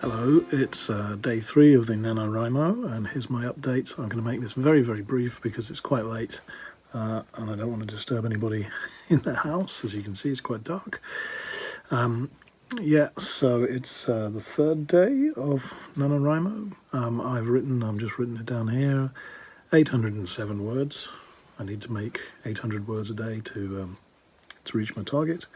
Hello, it's day 3 of the NaNoWriMo, and here's my update. I'm going to make this very, very brief because it's quite late and I don't want to disturb anybody in the house. As you can see, it's quite dark. So it's the third day of NaNoWriMo. I've just written it down here, 807 words. I need to make 800 words a day to reach my target.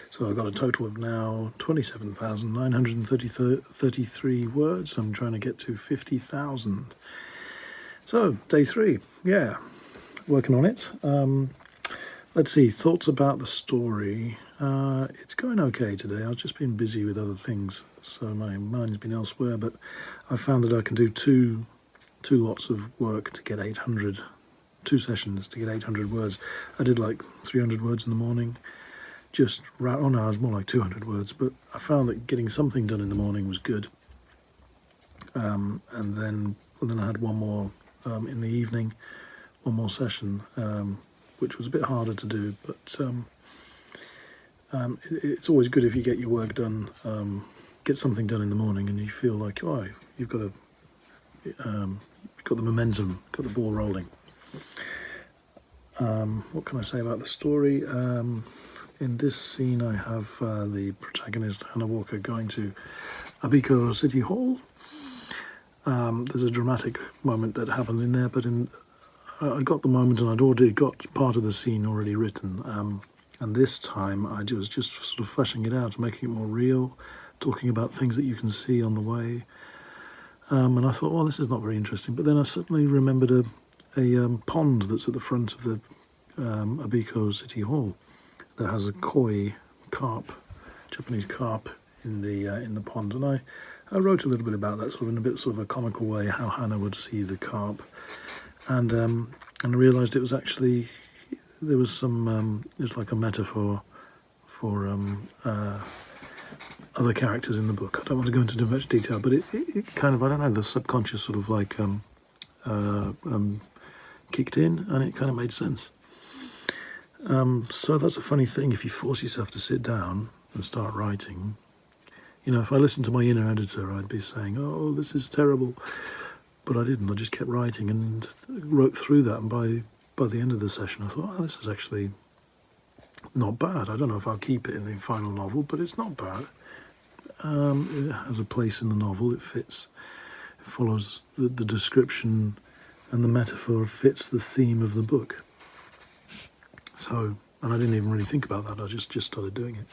So I've got a total of now 27,933 words. I'm trying to get to 50,000. So, day 3, working on it. Let's see, thoughts about the story. It's going okay today. I've just been busy with other things, so my mind's been elsewhere, but I found that I can do two lots of work to get 800, 2 sessions to get 800 words. I did like 300 words in the morning. It was more like 200 words, but I found that getting something done in the morning was good. And then I had one more in the evening, one more session, which was a bit harder to do, but it's always good if you get your work done, get something done in the morning, and you feel like, you've got the momentum, got the ball rolling. What can I say about the story? In this scene I have the protagonist, Hannah Walker, going to Abikan City Hall. There's a dramatic moment that happens in there, but I got the moment and I'd already got part of the scene already written. And this time I was just sort of fleshing it out, making it more real, talking about things that you can see on the way. And I thought, well, this is not very interesting. But then I suddenly remembered a pond that's at the front of the Abikan City Hall that has a koi carp, Japanese carp in the pond, and I wrote a little bit about that, in a bit of a comical way, how Hannah would see the carp, and I realised it was actually it was like a metaphor for other characters in the book. I don't want to go into too much detail, but it kind of, I don't know, the subconscious sort of like kicked in, and it kind of made sense. So that's a funny thing, if you force yourself to sit down and start writing. If I listened to my inner editor, I'd be saying, oh, this is terrible. But I didn't. I just kept writing and wrote through that. And by the end of the session, I thought, this is actually not bad. I don't know if I'll keep it in the final novel, but it's not bad. It has a place in the novel. It fits. It follows the description, and the metaphor fits the theme of the book. So, and I didn't even really think about that. I just started doing it.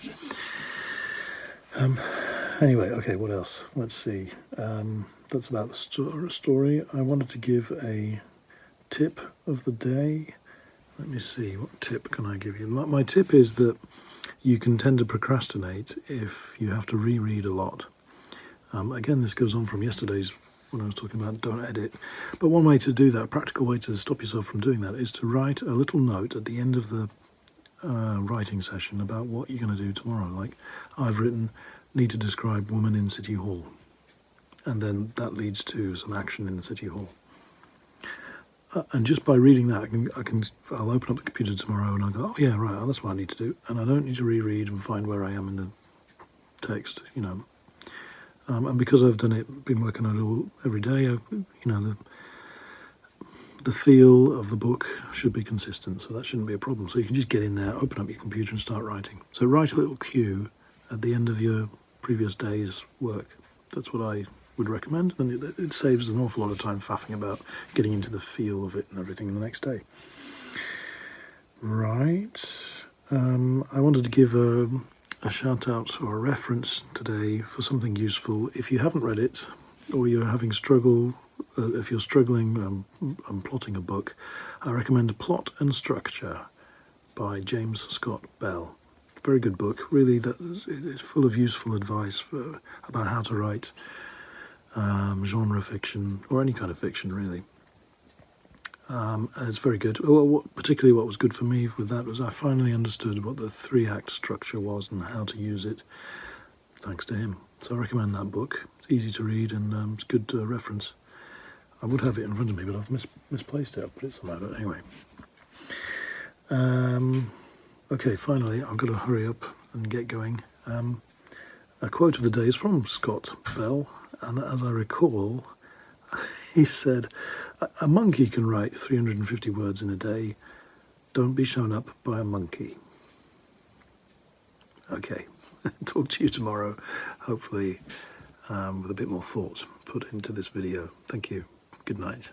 Anyway, okay, what else? Let's see. That's about the story. I wanted to give a tip of the day. Let me see, what tip can I give you? My tip is that you can tend to procrastinate if you have to reread a lot. Again, this goes on from yesterday's when I was talking about don't edit. But one way to do that, a practical way to stop yourself from doing that, is to write a little note at the end of the writing session about what you're going to do tomorrow. Like, I've written, need to describe woman in City Hall. And then that leads to some action in the City Hall. And just by reading that, I'll open up the computer tomorrow and I'll go, oh yeah, right, that's what I need to do. And I don't need to reread and find where I am in the text, and because I've been working on it all every day, the feel of the book should be consistent, so that shouldn't be a problem. So you can just get in there, open up your computer and start writing. So write a little cue at the end of your previous day's work. That's what I would recommend, and it saves an awful lot of time faffing about getting into the feel of it and everything the next day. Right. I wanted to give a shout out or a reference today for something useful. If you haven't read it, or you're having if you're struggling plotting a book, I recommend Plot and Structure by James Scott Bell. Very good book, really. It's full of useful advice about how to write genre fiction, or any kind of fiction, really. And it's very good. Particularly what was good for me with that was I finally understood what the 3-act structure was and how to use it, thanks to him. So I recommend that book. It's easy to read and it's a good reference. I would have it in front of me, but I've misplaced it. I'll put it somewhere, but anyway. Okay, finally, I've got to hurry up and get going. A quote of the day is from Scott Bell, and as I recall, he said, a monkey can write 350 words in a day. Don't be shown up by a monkey. Okay, talk to you tomorrow, hopefully with a bit more thought put into this video. Thank you. Good night.